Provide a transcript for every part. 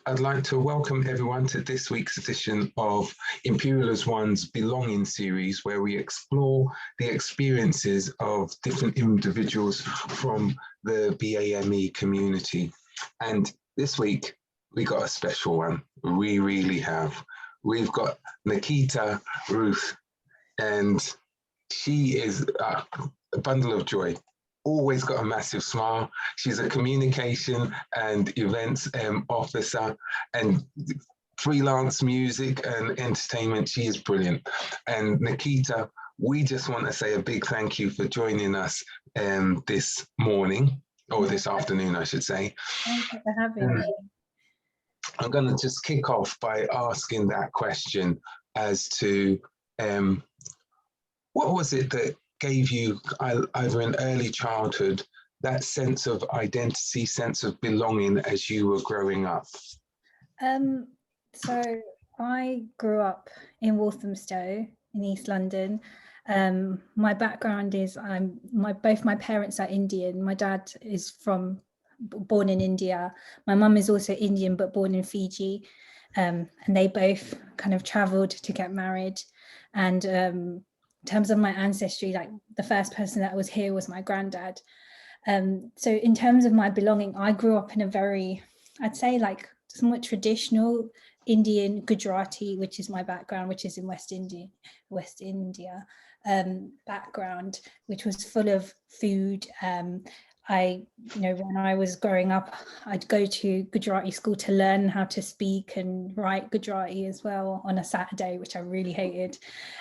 I'd like to welcome everyone to this week's edition of Imperial as One's Belonging series, where we explore the experiences of different individuals from the BAME community. And this week, we got a special one. We really have. We've got Nikita Rathod, and she is a bundle of joy. Always got a massive smile. She's a communication and events officer and freelance music and entertainment. She is brilliant. And Nikita, we just want to say a big thank you for joining us this morning, or this afternoon, I should say. Thank you for having me. I'm going to just kick off by asking that question as to what was it that gave you either in early childhood that sense of identity, sense of belonging as you were growing up? So I grew up in Walthamstow in East London. My background is both my parents are Indian. My dad is born in India. My mum is also Indian but born in Fiji, and they both kind of traveled to get married. And in terms of my ancestry, like the first person that was here was my granddad. So in terms of my belonging, I grew up in a very, I'd say like somewhat traditional Indian Gujarati, which is my background, which is in West India background, which was full of food. When I was growing up, I'd go to Gujarati school to learn how to speak and write Gujarati as well on a Saturday, which I really hated.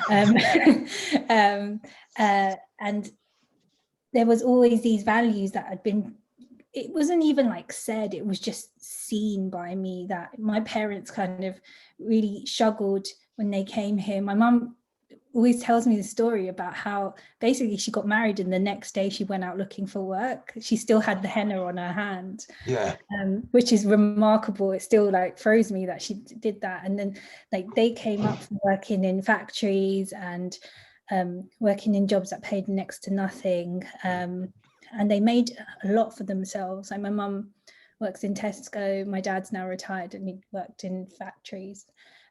And there was always these values that had been, it wasn't even like said, it was just seen by me, that my parents kind of really struggled when they came here. My mum always tells me the story about how basically she got married and the next day she went out looking for work. She still had the henna on her hand, which is remarkable. It still like throws me that she did that. And then like they came up from working in factories and working in jobs that paid next to nothing, and they made a lot for themselves. Like my mum works in Tesco, my dad's now retired and he worked in factories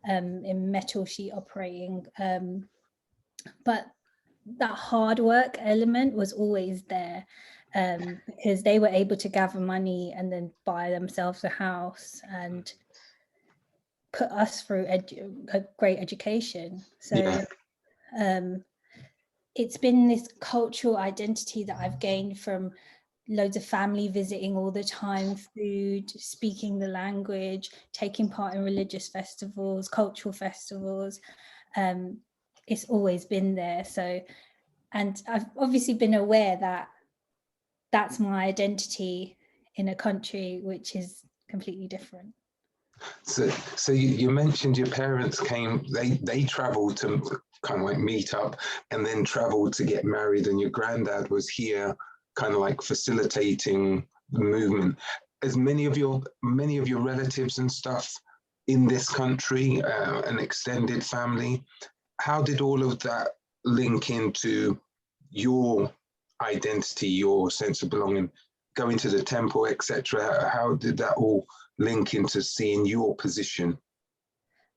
in metal sheet operating. But that hard work element was always there, because they were able to gather money and then buy themselves a house and put us through a great education. So it's been this cultural identity that I've gained from loads of family visiting all the time, food, speaking the language, taking part in religious festivals, cultural festivals. It's always been there. So, and I've obviously been aware that that's my identity in a country which is completely different. So you mentioned your parents came, they traveled to kind of like meet up and then traveled to get married, and your granddad was here kind of like facilitating the movement. As many of your relatives and stuff in this country, an extended family, how did all of that link into your identity, your sense of belonging, going to the temple, etc.? How did that all link into seeing your position?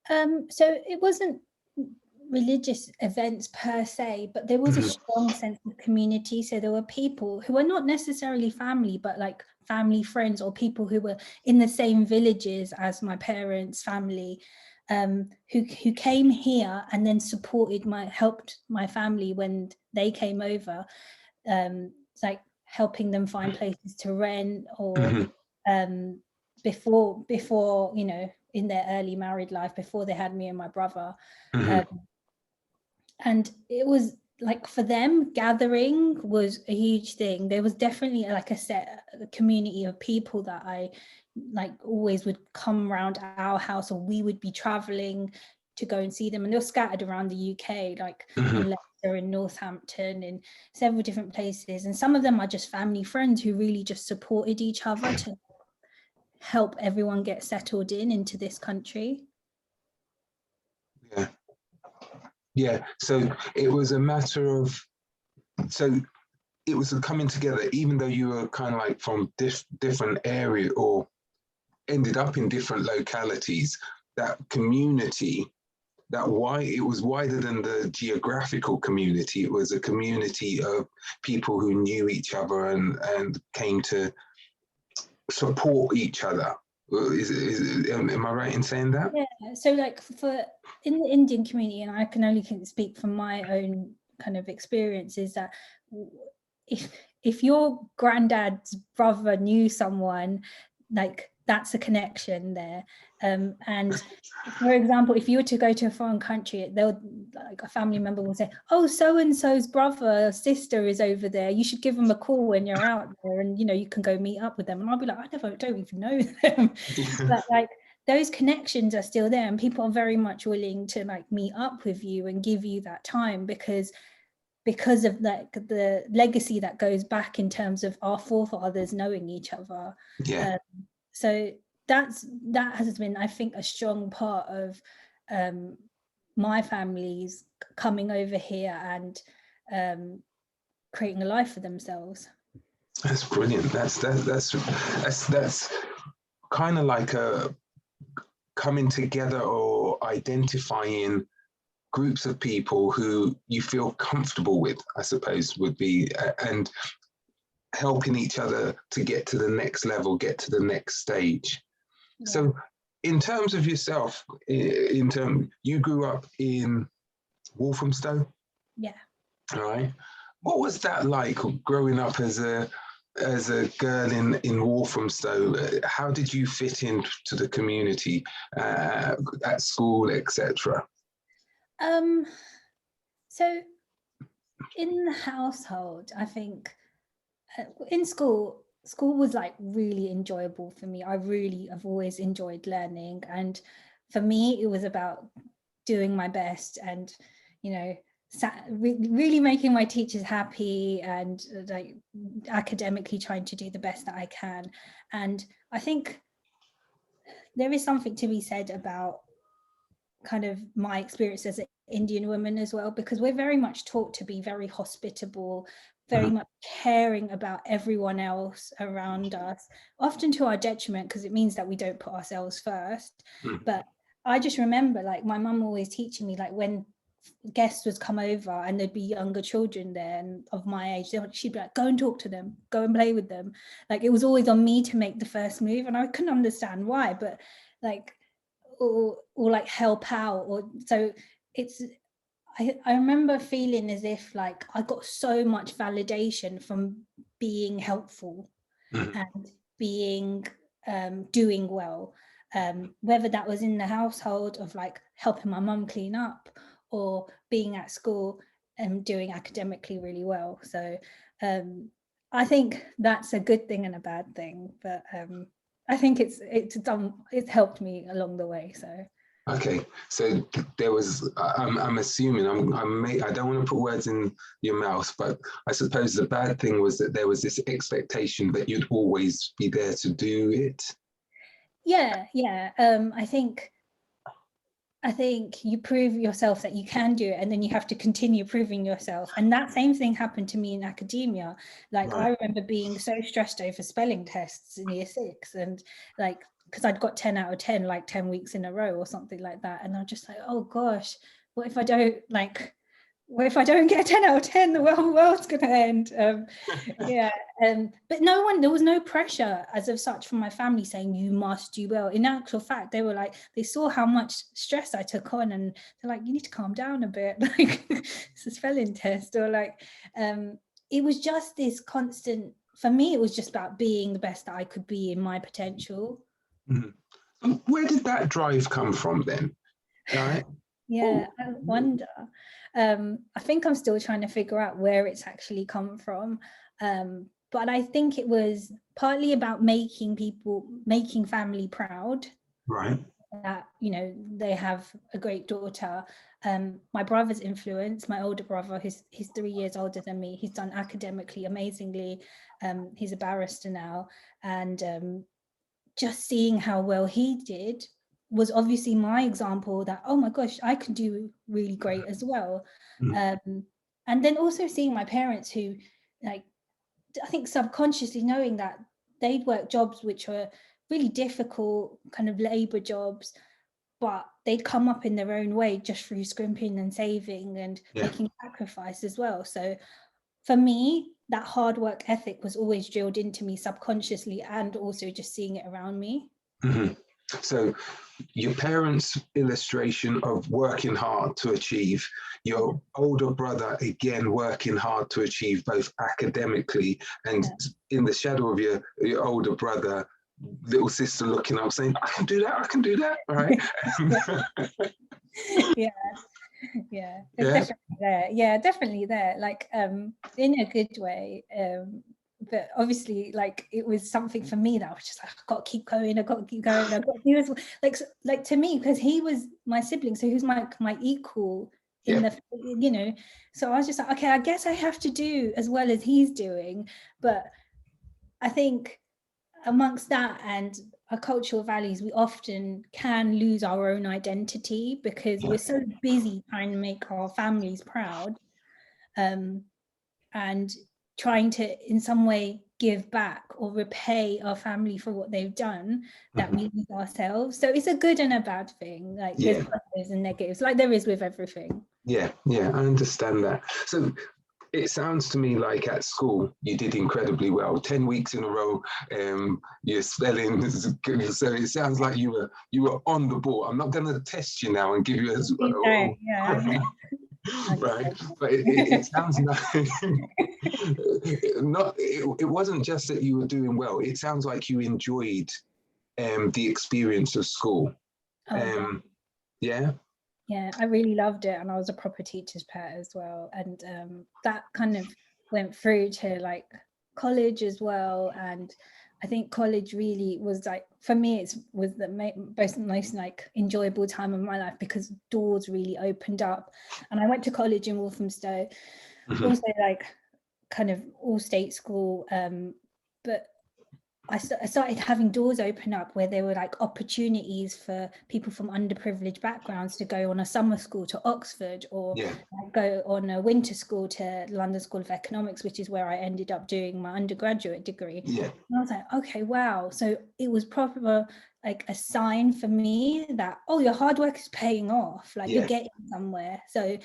So it wasn't religious events per se, but there was a strong sense of community. So there were people who were not necessarily family, but like family friends or people who were in the same villages as my parents' family, who came here and then helped my family when they came over, like helping them find places to rent, or before in their early married life, before they had me and my brother. And it was like, for them, gathering was a huge thing. There was definitely like a community of people that I like always would come around our house, or we would be traveling to go and see them, and they're scattered around the UK, like in Leicester, in Northampton, in several different places. And some of them are just family friends who really just supported each other to help everyone get settled into this country. Yeah, so it was a matter of, so it was a coming together, even though you were kind of like from different area or ended up in different localities, that community, it was wider than the geographical community. It was a community of people who knew each other and came to support each other. Am I right in saying that? Yeah, so like in the Indian community, and I can only speak from my own kind of experiences, that if your granddad's brother knew someone, like that's a connection there. And for example, if you were to go to a foreign country, they'll, like, a family member will say, oh, so and so's brother or sister is over there, you should give them a call when you're out there, and you can go meet up with them. And I'll be like, don't even know them. But like, those connections are still there, and people are very much willing to like meet up with you and give you that time because of like the legacy that goes back in terms of our forefathers knowing each other. Yeah. So that has been, I think, a strong part of my family's coming over here and creating a life for themselves. That's brilliant. That's kind of like a coming together or identifying groups of people who you feel comfortable with, I suppose, would be, and helping each other to get to the next level, get to the next stage. Yeah. So in terms of yourself, you grew up in Walthamstow? Yeah. All right. What was that like growing up as a girl in Walthamstow? How did you fit into the community at school, etc.? So in the household, I think in school was like really enjoyable for me. I've always enjoyed learning, and for me it was about doing my best and really making my teachers happy and like academically trying to do the best that I can. And I think there is something to be said about kind of my experience as an Indian woman as well, because we're very much taught to be very hospitable, very much caring about everyone else around us, often to our detriment, because it means that we don't put ourselves first. But I just remember, like, my mum always teaching me, like, when guests would come over and there'd be younger children there and of my age, she'd be like, go and talk to them, go and play with them. Like, it was always on me to make the first move, and I couldn't understand why, but like, or like help out, or so it's I remember feeling as if like I got so much validation from being helpful and being doing well, whether that was in the household of like helping my mum clean up or being at school and doing academically really well. So I think that's a good thing and a bad thing, but I think it's helped me along the way. So okay, so there was, I'm assuming, I don't want to put words in your mouth, but I suppose the bad thing was that there was this expectation that you'd always be there to do it. Yeah. I think you prove yourself that you can do it, and then you have to continue proving yourself. And that same thing happened to me in academia. Like, right. I remember being so stressed over spelling tests in year 6, and like, because I'd got 10 out of 10, like 10 weeks in a row or something like that. And I'm just like, oh gosh, what if I don't get a 10 out of 10, the world's going to end. But there was no pressure as of such from my family saying you must do well. In actual fact, they were like, they saw how much stress I took on, and they're like, you need to calm down a bit. Like, it's a spelling test, or like, it was just this constant, for me, it was just about being the best that I could be in my potential. Mm-hmm. Where did that drive come from then? Right? Yeah, I wonder. I think I'm still trying to figure out where it's actually come from. But I think it was partly about making family proud. Right. That, they have a great daughter. My brother's influence, my older brother, he's 3 years older than me. He's done academically amazingly. He's a barrister now. And just seeing how well he did was obviously my example that, oh my gosh, I can do really great as well. And then also seeing my parents who, like, I think subconsciously knowing that they'd work jobs which were really difficult kind of labor jobs, but they'd come up in their own way just through scrimping and saving and making sacrifice as well. So for me, that hard work ethic was always drilled into me subconsciously, and also just seeing it around me. Mm-hmm. So your parents' illustration of working hard to achieve, your older brother again working hard to achieve both academically, and in the shadow of your older brother, little sister looking up saying, I can do that, right? Yeah. Definitely there, like in a good way, but obviously, like, it was something for me that I was just like, I've got to keep going, I've got to do this, like to me, because he was my sibling, so he was my equal in the, you know, so I was just like, okay, I guess I have to do as well as he's doing. But I think amongst that and our cultural values, we often can lose our own identity because we're so busy trying to make our families proud, and trying to in some way give back or repay our family for what they've done, that we lose ourselves. So it's a good and a bad thing. Like there's positives and negatives, like there is with everything. I understand that. So it sounds to me like at school you did incredibly well. 10 weeks in a row, your spelling is good. So it sounds like you were on the ball. I'm not going to test you now and give you right, but it sounds like it wasn't just that you were doing well. It sounds like you enjoyed the experience of school. Yeah, I really loved it, and I was a proper teacher's pet as well, and that kind of went through to like college as well. And I think college really was like, for me, it was the most like enjoyable time of my life, because doors really opened up. And I went to college in Walthamstow, also like kind of all state school, but I started having doors open up where there were like opportunities for people from underprivileged backgrounds to go on a summer school to Oxford, or go on a winter school to London School of Economics, which is where I ended up doing my undergraduate degree. And I was like, okay, wow. So it was proper like a sign for me that, oh, your hard work is paying off, like you're getting somewhere. So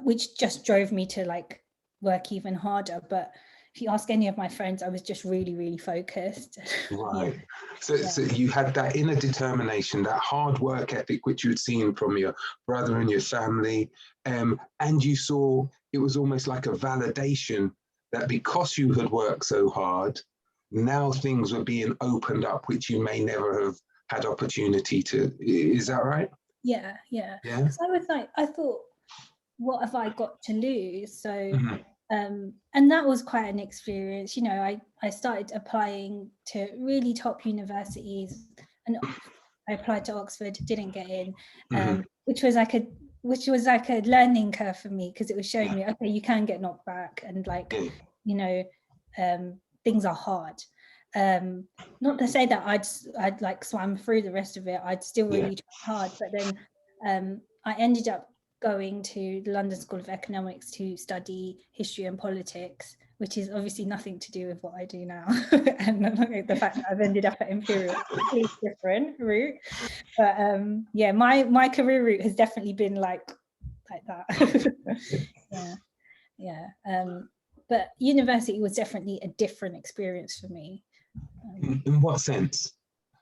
which just drove me to like work even harder. But if you ask any of my friends, I was just really, really focused. Right. So you had that inner determination, that hard work ethic, which you had seen from your brother and your family. And you saw it was almost like a validation that because you had worked so hard, now things were being opened up, which you may never have had opportunity to. Is that right? Yeah. Because I was like, I thought, what have I got to lose? So and that was quite an experience. You know, I started applying to really top universities, and I applied to Oxford, didn't get in, which was like a learning curve for me, because it was showing me, okay, you can get knocked back, and like, you know, things are hard. Not to say that I'd like swam through the rest of it. I'd still really try hard, but then I ended up going to the London School of Economics to study history and politics, which is obviously nothing to do with what I do now. And the fact that I've ended up at Imperial, completely different route. But my career route has definitely been like that. But university was definitely a different experience for me. In what sense?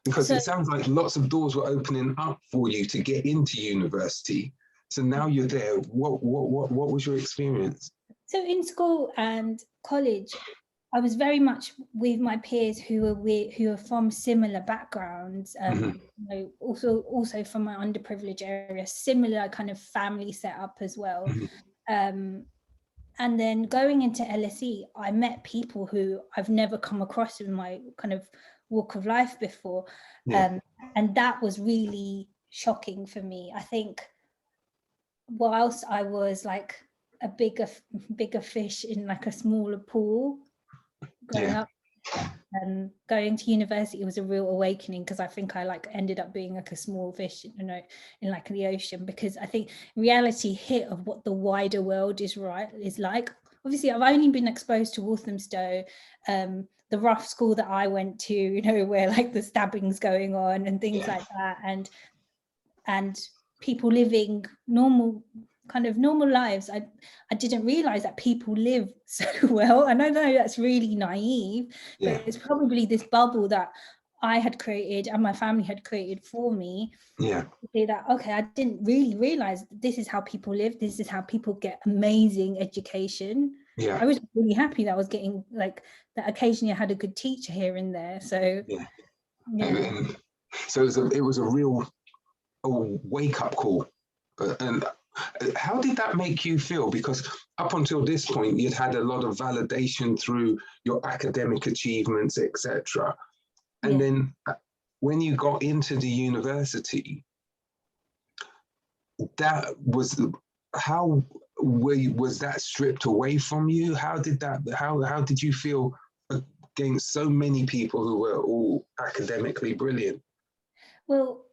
Because it sounds like lots of doors were opening up for you to get into university. So now you're there. What was your experience? So in school and college, I was very much with my peers who are from similar backgrounds. You know, also from my underprivileged area, similar kind of family setup as well. And then going into LSE, I met people who I've never come across in my kind of walk of life before. And that was really shocking for me. I think whilst I was like a bigger fish in like a smaller pool growing up, going to university was a real awakening, because I think I like ended up being like a small fish, you know, in like the ocean, because I think reality hit of what the wider world is like. Obviously I've only been exposed to Walthamstow, the rough school that I went to, you know, where like the stabbings going on and things like that, and people living normal lives. I didn't realize that people live so well. And I know that's really naive, but it's probably this bubble that I had created and my family had created for me. To say that, okay, I didn't really realize that this is how people live, this is how people get amazing education. I was really happy that I was getting like that. Occasionally I had a good teacher here and there. So so it was a real wake-up call. And how did that make you feel? Because up until this point, you'd had a lot of validation through your academic achievements, etc. And then when you got into the university, that was, how was that stripped away from you? How did you feel against so many people who were all academically brilliant? Well,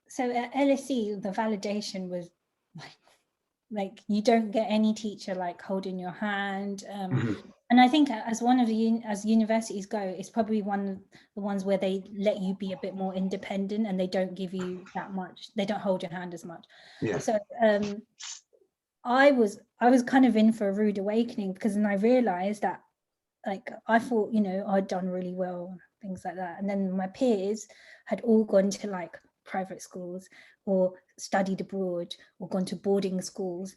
so at LSE, the validation was like you don't get any teacher like holding your hand. And I think as one of the as universities go, it's probably one of the ones where they let you be a bit more independent and they don't give you that much. They don't hold your hand as much. So I was kind of in for a rude awakening, because then I realized that, like, I thought, you know, I'd done really well, things like that. And then my peers had all gone to like private schools or studied abroad or gone to boarding schools,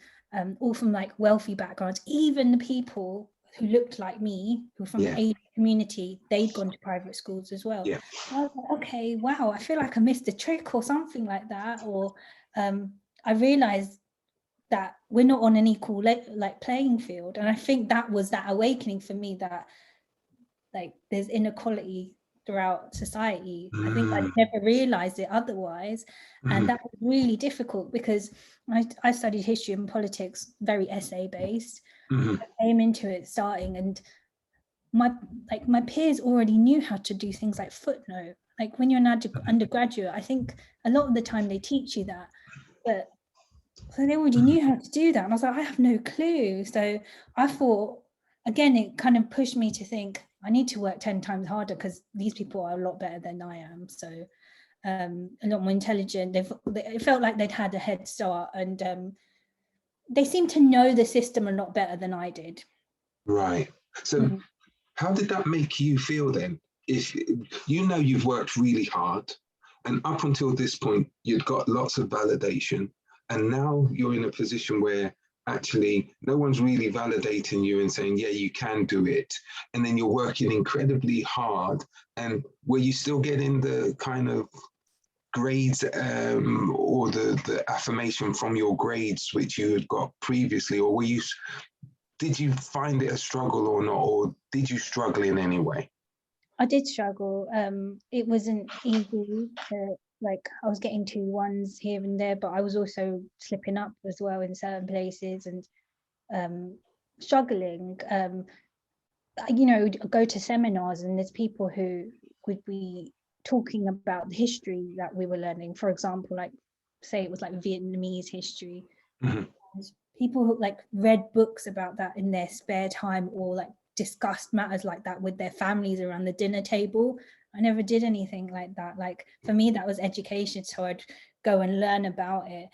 all from like wealthy backgrounds. Even the people who looked like me, who were from the Asian community, they'd gone to private schools as well. I was like, okay, wow, I feel like I missed a trick or something like that. Or I realized that we're not on an equal like playing field. And I think that was that awakening for me, that like there's inequality throughout society. I think I never realized it otherwise. And that was really difficult, because I studied history and politics, very essay based. I came into it starting, and my peers already knew how to do things like footnote. Like when you're an undergraduate, I think a lot of the time they teach you that, but so they already knew how to do that. And I was like, I have no clue. So I thought, again, it kind of pushed me to think I need to work 10 times harder, because these people are a lot better than I am. So a lot more intelligent. It felt like they'd had a head start, and they seemed to know the system a lot better than I did. Right. So how did that make you feel then? If you know you've worked really hard, and up until this point, you'd got lots of validation, and now you're in a position where actually no one's really validating you and saying, yeah, you can do it. And then you're working incredibly hard. And were you still getting the kind of grades or the affirmation from your grades which you had got previously? Or did you find it a struggle or not? Or did you struggle in any way? I did struggle. It wasn't easy. Like I was getting 2-1s here and there, but I was also slipping up as well in certain places, and struggling. You know, go to seminars, and there's people who would be talking about the history that we were learning. For example, like say it was like Vietnamese history. People who like read books about that in their spare time, or like discussed matters like that with their families around the dinner table. I never did anything like that. Like for me, that was education, so I'd go and learn about it.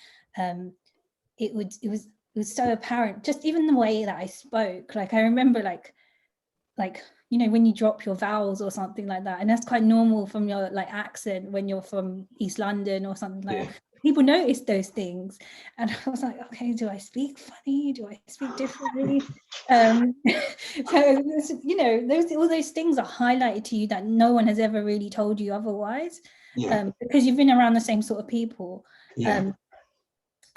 It was so apparent, just even the way that I spoke. Like I remember like you know, when you drop your vowels or something like that, and that's quite normal from your like accent when you're from East London or something like that. People notice those things, and I was like, okay, do I speak funny? Do I speak differently? So you know, all those things are highlighted to you that no one has ever really told you otherwise, because you've been around the same sort of people.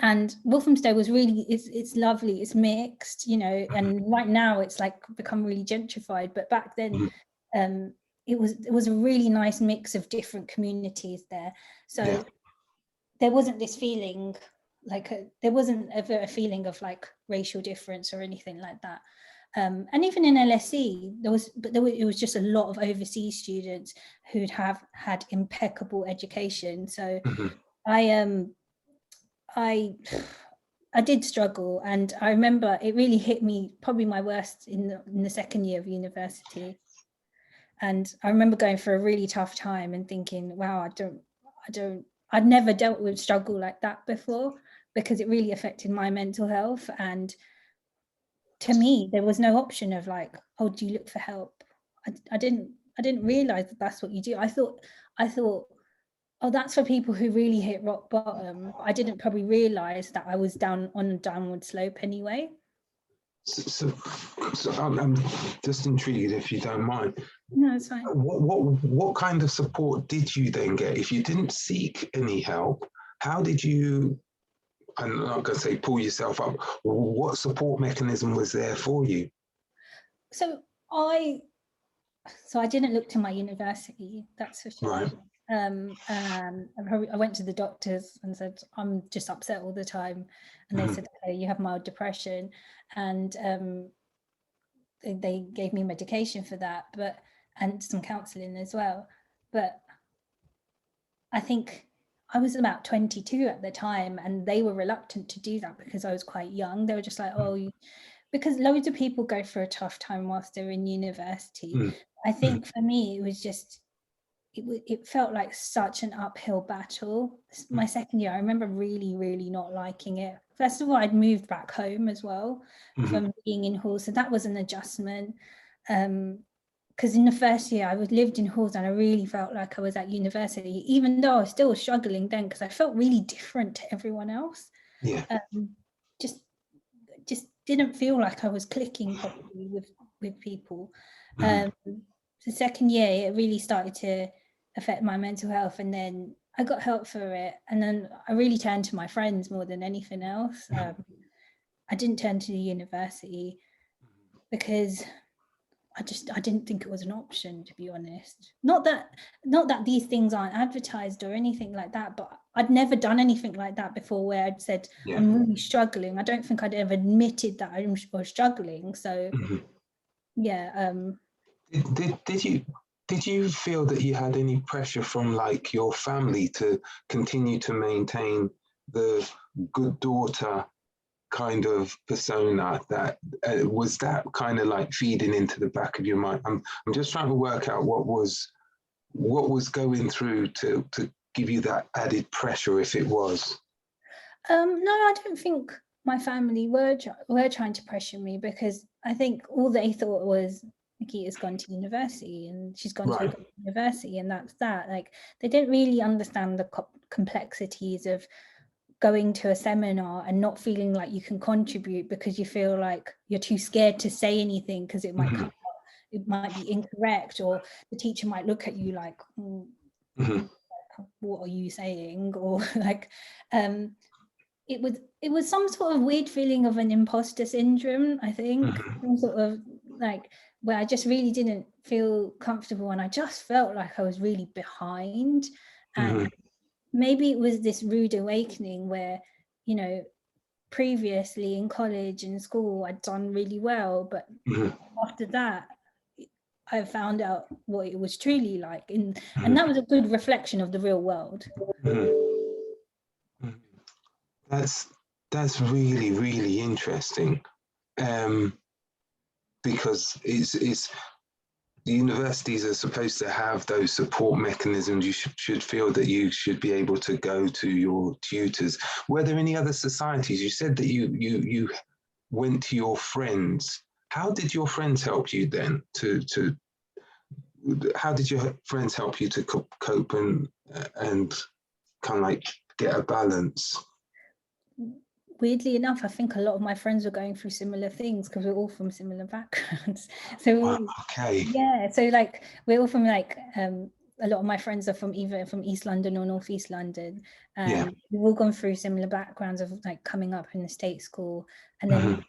And Walthamstow was really, it's lovely, it's mixed, you know, and right now it's like become really gentrified, but back then it was a really nice mix of different communities there. So there wasn't this feeling like there wasn't ever a feeling of like racial difference or anything like that. And even in LSE, it was just a lot of overseas students who'd have had impeccable education. So I did struggle, and I remember it really hit me, probably my worst in the second year of university. And I remember going through a really tough time and thinking, wow, I'd never dealt with struggle like that before, because it really affected my mental health. And to me, there was no option of like, oh, do you look for help? I didn't realize that that's what you do. I thought, oh, that's for people who really hit rock bottom. I didn't probably realize that I was down on a downward slope anyway. So I'm just intrigued, if you don't mind. No, it's fine. What kind of support did you then get? If you didn't seek any help, how did you, I'm not going to say pull yourself up, what support mechanism was there for you? So I didn't look to my university, that's for sure. Right. I went to the doctors and said, I'm just upset all the time. And they said, okay, you have mild depression. And they gave me medication for that, and some counseling as well. But I think I was about 22 at the time, and they were reluctant to do that because I was quite young. They were just like, oh, because loads of people go through a tough time whilst they're in university. I think for me, it was just, it felt like such an uphill battle. My second year, I remember really, really not liking it. First of all, I'd moved back home as well from being in halls, so that was an adjustment. Because in the first year, I lived in halls and I really felt like I was at university, even though I was still struggling then, because I felt really different to everyone else. Yeah. Just didn't feel like I was clicking properly with people. The second year, it really started to affect my mental health, and then I got help for it, and then I really turned to my friends more than anything else. I didn't turn to the university because I didn't think it was an option, to be honest. Not that these things aren't advertised or anything like that, but I'd never done anything like that before where I'd said, I'm really struggling. I don't think I'd ever admitted that I was struggling. So yeah. Did you feel that you had any pressure from like your family to continue to maintain the good daughter kind of persona? That was that kind of like feeding into the back of your mind? I'm just trying to work out what was going through to give you that added pressure, if it was. No, I don't think my family were trying to pressure me, because I think all they thought was, Nikita's gone to university and she's gone to university, and that's that. Like, they didn't really understand the complexities of going to a seminar and not feeling like you can contribute because you feel like you're too scared to say anything because it might come out, it might be incorrect, or the teacher might look at you like, what are you saying? Or like, it was some sort of weird feeling of an imposter syndrome, I think. Some sort of like, where I just really didn't feel comfortable, and I just felt like I was really behind. And maybe it was this rude awakening where, you know, previously in college and school I'd done really well, but after that I found out what it was truly like, and that was a good reflection of the real world. That's really, really interesting, because it's the universities are supposed to have those support mechanisms. You should feel that you should be able to go to your tutors. Were there any other societies? You said that you went to your friends. How did your friends help you then how did your friends help you to cope and kind of like get a balance? Weirdly enough, I think a lot of my friends were going through similar things because we're all from similar backgrounds. So yeah, so like we're all from like a lot of my friends are from either from East London or North East London, and we've all gone through similar backgrounds of like coming up in the state school. And then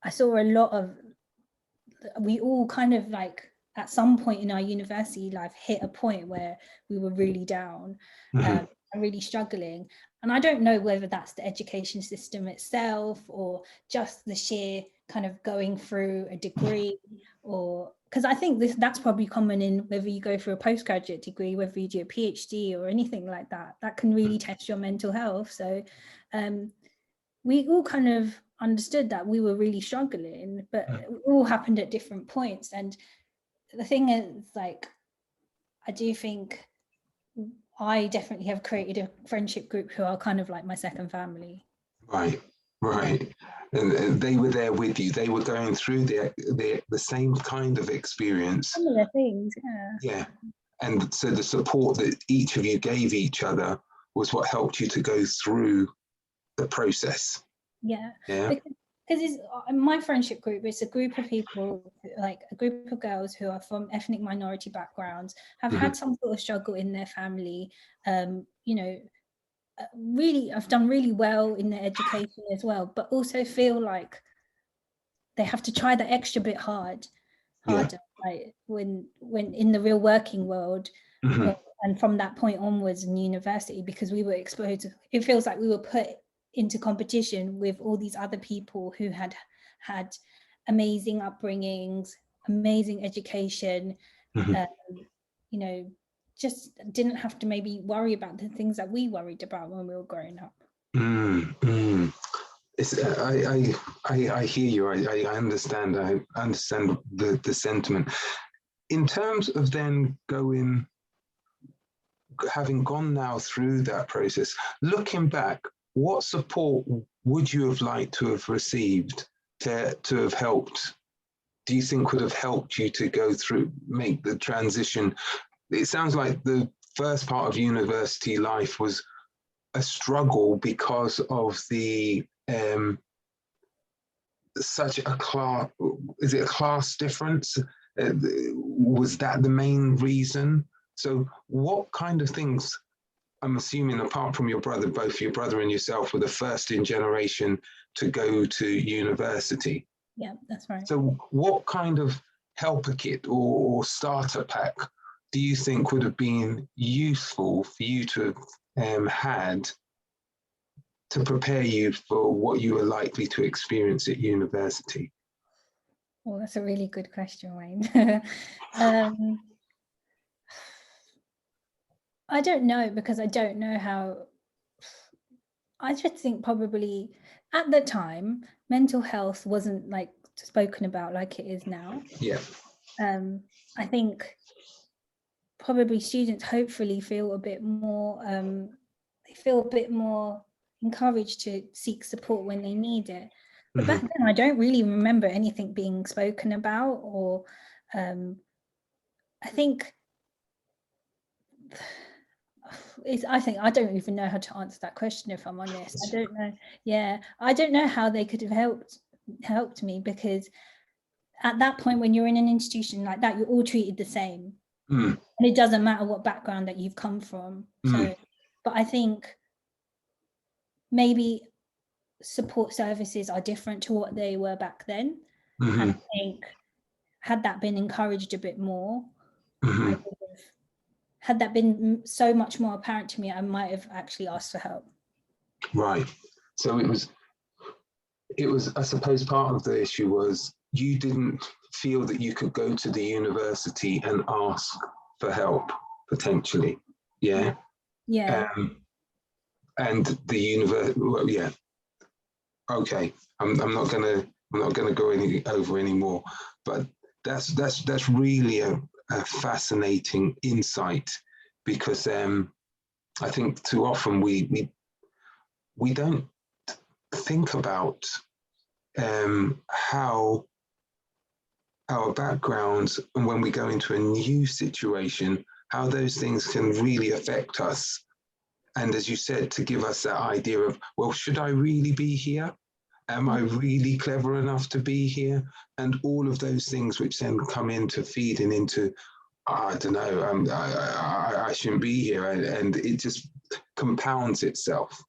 I saw a lot of, we all kind of like at some point in our university life hit a point where we were really down and really struggling. And I don't know whether that's the education system itself or just the sheer kind of going through a degree, or because I think that's probably common in whether you go through a postgraduate degree, whether you do a PhD or anything like that, that can really test your mental health. So we all kind of understood that we were really struggling, but it all happened at different points. And the thing is, like, I do think I definitely have created a friendship group who are kind of like my second family. Right, right. And they were there with you. They were going through the same kind of experience. Similar things, Yeah. And so the support that each of you gave each other was what helped you to go through the process. Yeah. Yeah. Because it's my friendship group, it's a group of people, like a group of girls who are from ethnic minority backgrounds, have had some sort of struggle in their family, you know, really have done really well in their education as well, but also feel like they have to try the extra bit harder, like when in the real working world. And from that point onwards in university, because we were exposed, it feels like we were put into competition with all these other people who had amazing upbringings, amazing education, you know, just didn't have to maybe worry about the things that we worried about when we were growing up. I hear you. I understand. I understand the sentiment. In terms of then having gone now through that process, looking back, what support would you have liked to have received to have helped? Do you think would have helped you to go through, make the transition? It sounds like the first part of university life was a struggle because of the such a class. Is it a class difference? Was that the main reason? So what kind of things, I'm assuming apart from your brother, both your brother and yourself were the first in generation to go to university. Yeah, that's right. So what kind of helper kit or starter pack do you think would have been useful for you to have had to prepare you for what you were likely to experience at university? Well, that's a really good question, Wayne. I don't know, because I don't know how. I just think probably at the time, mental health wasn't like spoken about like it is now. Yeah. I think probably students hopefully feel a bit more, they feel a bit more encouraged to seek support when they need it. But back then, I don't really remember anything being spoken about, or I think I don't even know how to answer that question, if I'm honest. I don't know. Yeah, I don't know how they could have helped me, because at that point, when you're in an institution like that, you're all treated the same, and it doesn't matter what background that you've come from. So, but I think maybe support services are different to what they were back then, and I think had that been encouraged a bit more, I would have, had that been so much more apparent to me, I might have actually asked for help. Right. So it was, I suppose part of the issue was you didn't feel that you could go to the university and ask for help, potentially. Yeah. Yeah. And the university, well, yeah. Okay. I'm not gonna go over anymore, but that's really a fascinating insight, because I think too often we don't think about how our backgrounds, and when we go into a new situation, how those things can really affect us. And as you said, to give us that idea of, well, should I really be here? Am I really clever enough to be here? And all of those things which then come into feeding into, I don't know, I shouldn't be here. And it just compounds itself.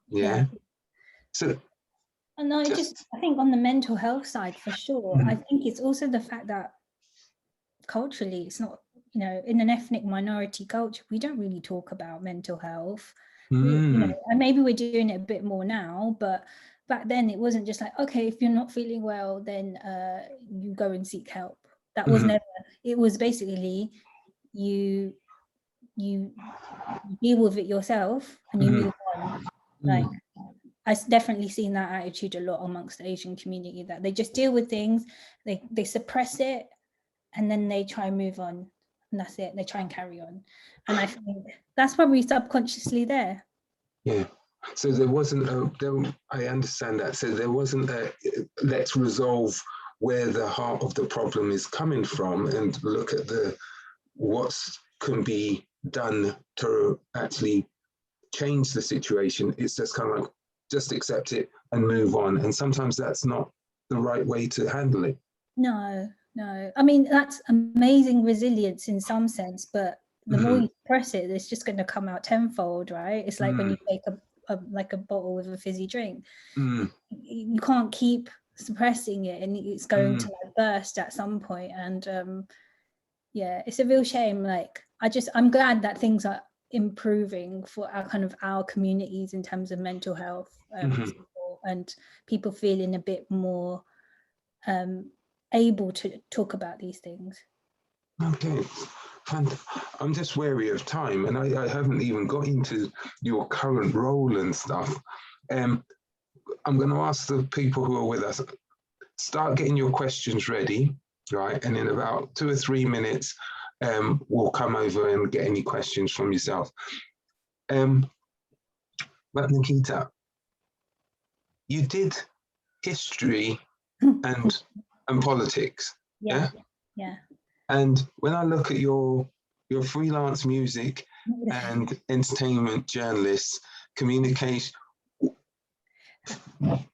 Yeah. So. And I think on the mental health side, for sure, I think it's also the fact that culturally, it's not, in an ethnic minority culture, we don't really talk about mental health. And maybe we're doing it a bit more now, but back then it wasn't just like, okay, if you're not feeling well, then you go and seek help. That was never. It was basically you deal with it yourself and you move on. Like, I've definitely seen that attitude a lot amongst the Asian community, that they just deal with things, they suppress it, and then they try and move on, and that's it. They try and carry on, and I think that's probably subconsciously there. Yeah. So there wasn't I understand that. So there wasn't a let's resolve where the heart of the problem is coming from and look at what can be done to actually change the situation. It's just kind of like, just accept it and move on. And sometimes that's not the right way to handle it. No. I mean, that's amazing resilience in some sense, but the more you press it, it's just going to come out tenfold, right? It's like when you take a bottle with a fizzy drink. You can't keep suppressing it, and it's going to like burst at some point. And yeah, it's a real shame. Like, I'm glad that things are improving for our communities in terms of mental health support, and people feeling a bit more able to talk about these things. Okay. I'm just wary of time, and I haven't even got into your current role and stuff. I'm going to ask the people who are with us, start getting your questions ready, right? And in about 2 or 3 minutes, we'll come over and get any questions from yourself. But Nikita, you did history and politics. Yeah. And when I look at your freelance music and entertainment journalists, communication,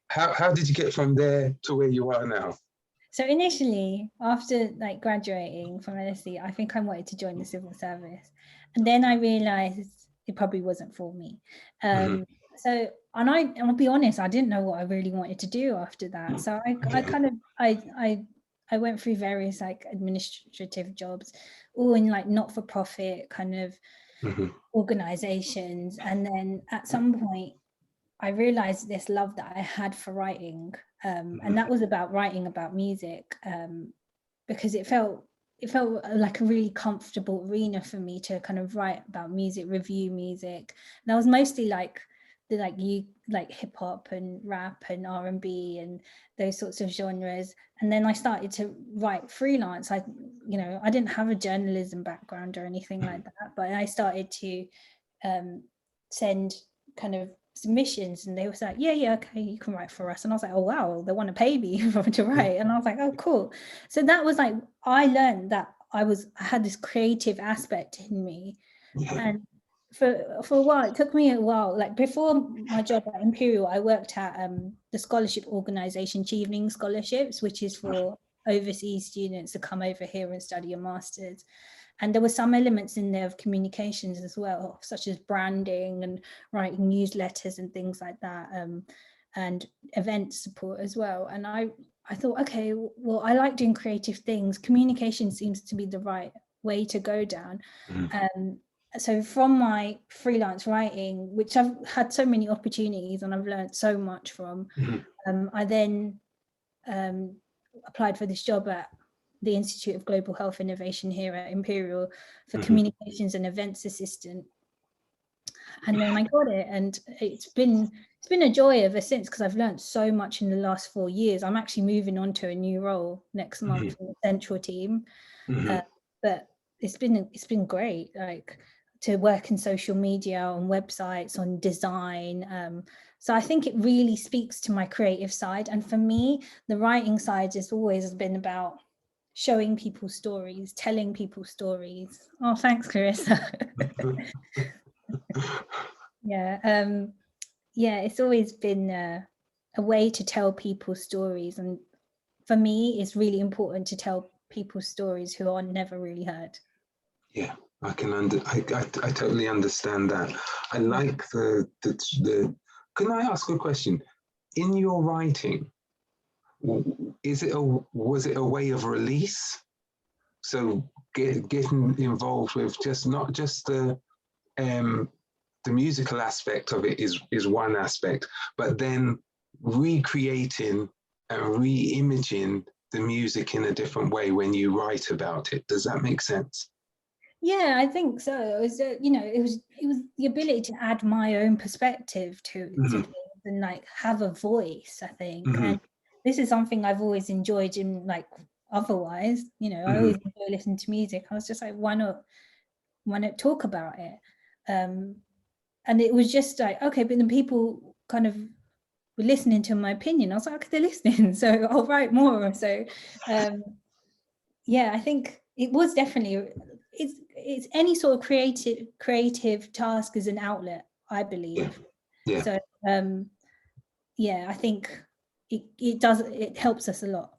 how did you get from there to where you are now? So initially, after like graduating from LSE, I think I wanted to join the civil service, and then I realized it probably wasn't for me. So, and I'll be honest, I didn't know what I really wanted to do after that. So I went through various like administrative jobs, all in like not-for-profit kind of organizations, and then at some point I realized this love that I had for writing, and that was about writing about music, because it felt like a really comfortable arena for me to kind of write about music, review music. And that was mostly like hip hop and rap and R&B and those sorts of genres. And then I started to write freelance. I didn't have a journalism background or anything like that, but I started to send kind of submissions, and they were like, yeah, okay, you can write for us. And I was like, oh wow, they want to pay me to write. And I was like, oh cool. So that was like, I learned that I had this creative aspect in me. And for a while, it took me a while, like before my job at Imperial, I worked at the scholarship organization Chevening Scholarships, which is for overseas students to come over here and study a master's. And there were some elements in there of communications as well, such as branding and writing newsletters and things like that, and event support as well. And I thought, okay, well, I like doing creative things. Communication seems to be the right way to go down. So from my freelance writing, which I've had so many opportunities and I've learned so much from, I then applied for this job at the Institute of Global Health Innovation here at Imperial for communications and events assistant. And then I got it, and it's been a joy ever since, because I've learned so much in the last 4 years. I'm actually moving on to a new role next month in the central team, but it's been great, like to work in social media, on websites, on design. So I think it really speaks to my creative side. And for me, the writing side has always been about showing people stories, telling people stories. Oh, thanks, Clarissa. Yeah, it's always been a way to tell people stories. And for me, it's really important to tell people stories who are never really heard. Yeah, I totally understand that. I like the can I ask a question? In your writing, was it a way of release? So getting involved with not just the musical aspect of it is one aspect, but then recreating and re-imaging the music in a different way when you write about it. Does that make sense? Yeah, I think so. It was, it was the ability to add my own perspective to things and like have a voice, I think. And this is something I've always enjoyed in like otherwise. You know, I always enjoy listening to music. I was just like, why not talk about it? And it was just like, okay, but then people kind of were listening to my opinion. I was like, okay, they're listening, so I'll write more. So yeah, I think it was definitely, it's any sort of creative task is an outlet, I believe. Yeah. So yeah, I think it helps us a lot.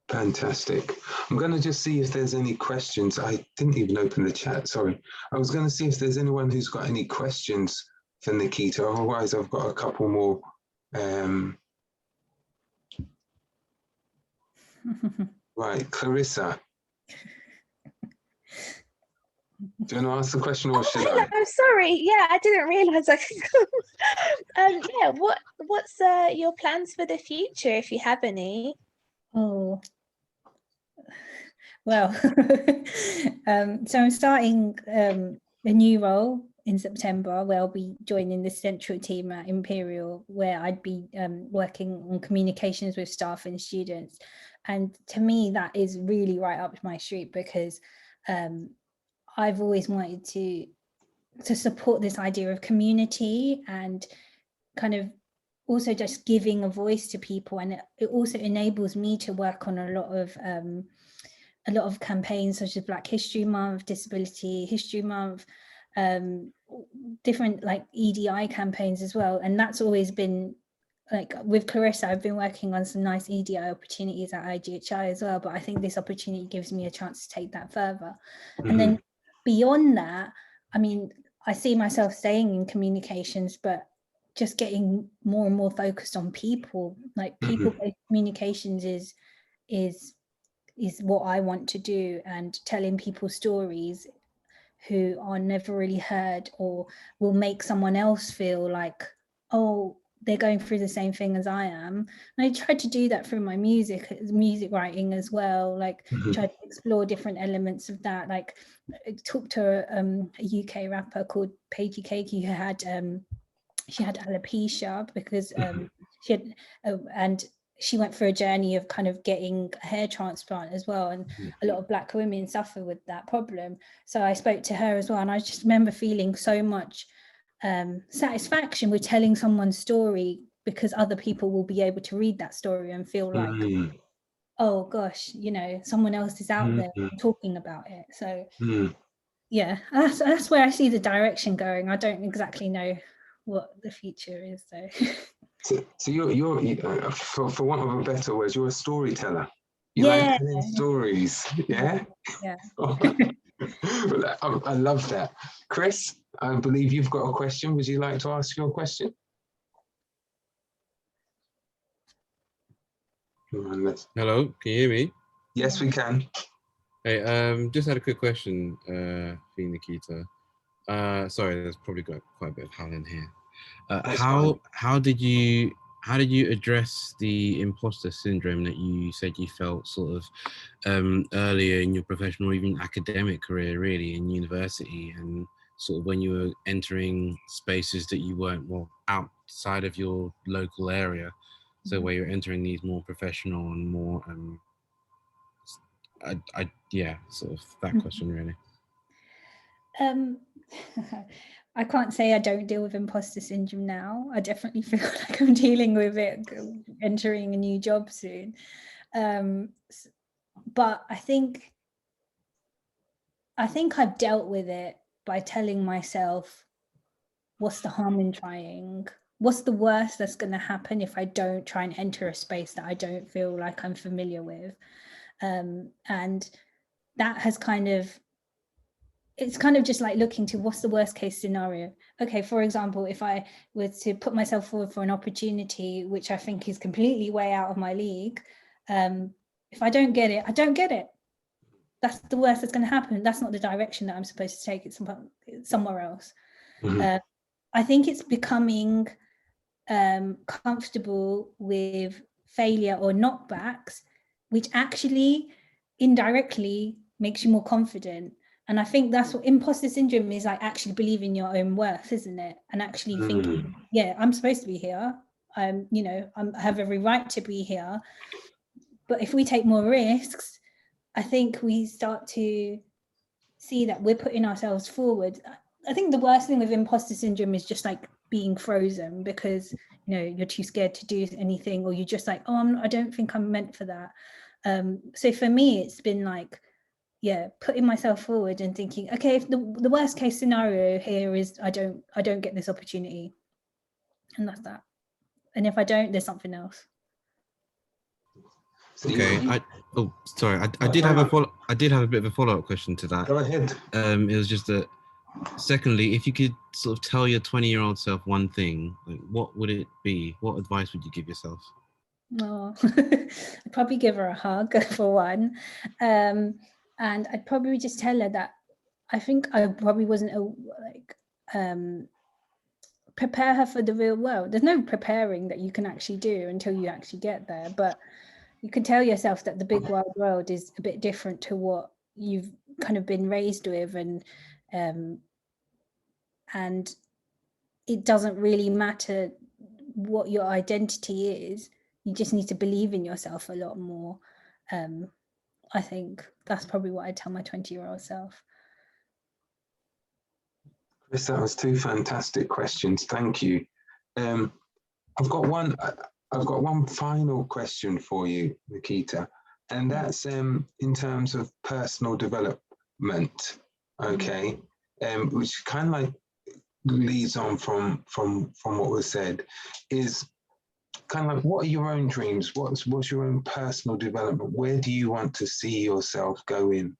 Fantastic. I'm going to just see if there's any questions. I didn't even open the chat, sorry. I was going to see if there's anyone who's got any questions for Nikita. Otherwise, I've got a couple more. Right, Clarissa. Do you want to ask the question, or should I? I'm sorry. Yeah, I didn't realise I could come. Yeah, what's your plans for the future, if you have any? Oh, well, so I'm starting a new role in September, where I'll be joining the central team at Imperial, where I'd be working on communications with staff and students. And to me, that is really right up my street, because I've always wanted to support this idea of community, and kind of also just giving a voice to people. And it also enables me to work on a lot of campaigns, such as Black History Month, Disability History Month, different like EDI campaigns as well. And that's always been, like with Clarissa, I've been working on some nice EDI opportunities at IGHI as well, but I think this opportunity gives me a chance to take that further. And then beyond that, I mean, I see myself staying in communications, but just getting more and more focused on people. Like people-based communications is what I want to do, and telling people stories who are never really heard, or will make someone else feel like, oh, they're going through the same thing as I am. And I tried to do that through my music writing as well, like try to explore different elements of that. Like I talked to a UK rapper called Paigey Cakey, who had she had alopecia, because she had and she went through a journey of kind of getting a hair transplant as well, and a lot of Black women suffer with that problem. So I spoke to her as well, and I just remember feeling so much satisfaction with telling someone's story, because other people will be able to read that story and feel like, oh gosh, you know, someone else is out there talking about it. So yeah, that's where I see the direction going. I don't exactly know what the future is, though. So you're for want of a better word, you're a storyteller. You like telling stories, yeah? Yeah. I love that. Chris, I believe you've got a question. Would you like to ask your question? Hello, can you hear me? Yes, we can. Hey, just had a quick question for you, Nikita. Sorry, there's probably got quite a bit of howling here. How did you address the imposter syndrome that you said you felt sort of earlier in your professional or even academic career, really, in university, and sort of when you were entering spaces that you weren't outside of your local area, so where you're entering these more professional and more yeah, sort of that question really. I can't say I don't deal with imposter syndrome now. I definitely feel like I'm dealing with it entering a new job soon. But I think I've dealt with it by telling myself, what's the harm in trying? What's the worst that's going to happen if I don't try and enter a space that I don't feel like I'm familiar with? And that has it's kind of just like looking to what's the worst case scenario. Okay, for example, if I were to put myself forward for an opportunity which I think is completely way out of my league, if I don't get it, I don't get it. That's the worst that's going to happen. That's not the direction that I'm supposed to take. It's somewhere else. I think it's becoming comfortable with failure or knockbacks, which actually indirectly makes you more confident. And I think that's what imposter syndrome is, like actually believing your own worth, isn't it? And actually thinking, yeah, I'm supposed to be here. I have every right to be here. But if we take more risks, I think we start to see that we're putting ourselves forward. I think the worst thing with imposter syndrome is just like being frozen because, you know, you're too scared to do anything, or you're just like, oh, I don't think I'm meant for that. So for me, it's been like, yeah, putting myself forward and thinking, okay, if the worst case scenario here is I don't get this opportunity, and that's that. And if I don't, there's something else. Okay. I did have a bit of a follow-up question to that. Go ahead. It was just that. Secondly, if you could sort of tell your 20-year-old self one thing, like, what would it be? What advice would you give yourself? Oh, I'd probably give her a hug for one, and I'd probably just tell her that I think I probably wasn't prepare her for the real world. There's no preparing that you can actually do until you actually get there, but you can tell yourself that the big wide world is a bit different to what you've kind of been raised with, and it doesn't really matter what your identity is. You just need to believe in yourself a lot more. I think that's probably what I tell my 20-year-old self. Chris, that was two fantastic questions. Thank you. I've got one final question for you, Nikita, and that's in terms of personal development. Okay, which kind of like leads on from what was said, is kind of like, what are your own dreams? What's your own personal development? Where do you want to see yourself going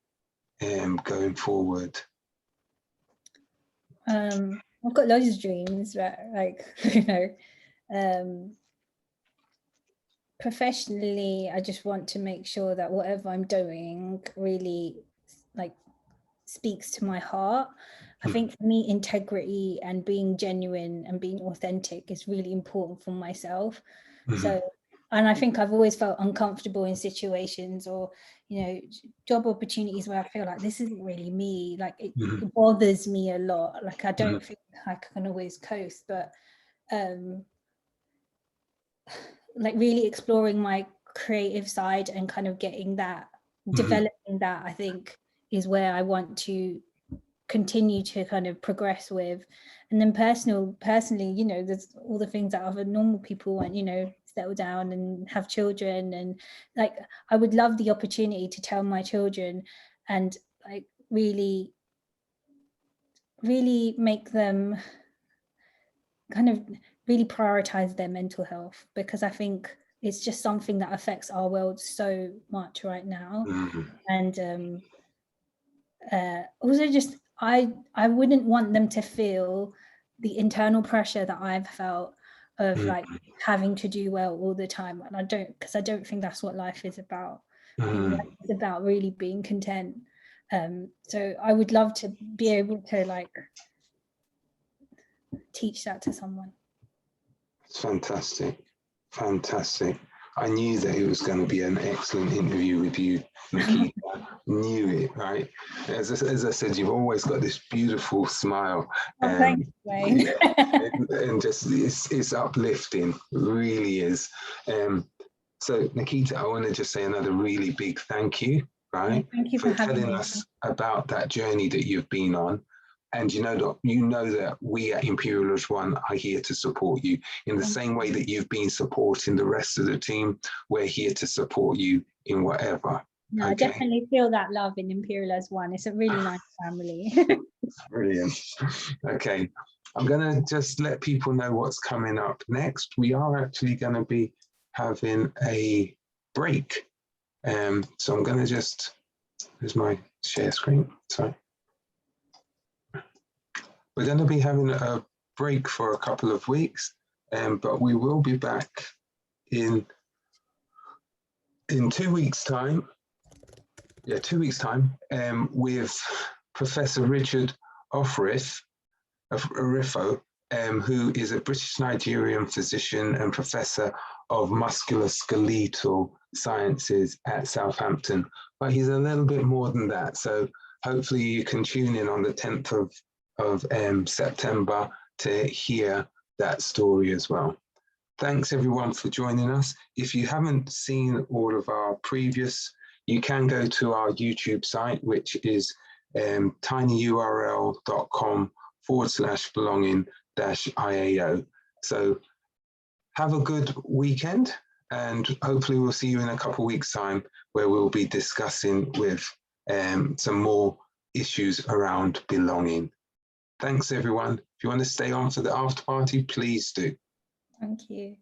forward? I've got loads of dreams, but like, you know, professionally, I just want to make sure that whatever I'm doing really like speaks to my heart. I think for me, integrity and being genuine and being authentic is really important for myself. So, and I think I've always felt uncomfortable in situations or, you know, job opportunities where I feel like this isn't really me. Like it bothers me a lot. Like I don't feel like I can always coast, but like really exploring my creative side and kind of getting that, developing that, I think is where I want to continue to kind of progress with. And then personally, you know, there's all the things that other normal people want, you know, settle down and have children. And like, I would love the opportunity to tell my children and like really make them kind of really prioritize their mental health, because I think it's just something that affects our world so much right now. And also just I wouldn't want them to feel the internal pressure that I've felt of like having to do well all the time. And I don't think that's what life is about. I think life is about really being content. So I would love to be able to like teach that to someone. It's fantastic. I knew that it was going to be an excellent interview with you, Nikita. Knew it, right? As I said, you've always got this beautiful smile. Thanks, Wayne. And just it's uplifting, it really is. So Nikita, I want to just say another really big thank you, right? Thank you for telling us about that journey that you've been on. And you know that we at Imperial as One are here to support you in the same way that you've been supporting the rest of the team. We're here to support you in whatever. No, okay? I definitely feel that love in Imperial as One. It's a really nice family. Brilliant. Okay, I'm going to just let people know what's coming up next. We are actually going to be having a break. So I'm going to just, here's my share screen. Sorry. We're going to be having a break for a couple of weeks, but we will be back in 2 weeks' time. Yeah, 2 weeks' time, with Professor Richard Ofrith, who is a British Nigerian physician and professor of musculoskeletal sciences at Southampton. But he's a little bit more than that. So hopefully you can tune in on the 10th of September to hear that story as well. Thanks everyone for joining us. If you haven't seen all of our previous you can go to our YouTube site, which is tinyurl.com/belonging-IAO. So have a good weekend, and hopefully we'll see you in a couple of weeks' time, where we'll be discussing with some more issues around belonging. Thanks, everyone. If you want to stay on for the after party, please do. Thank you.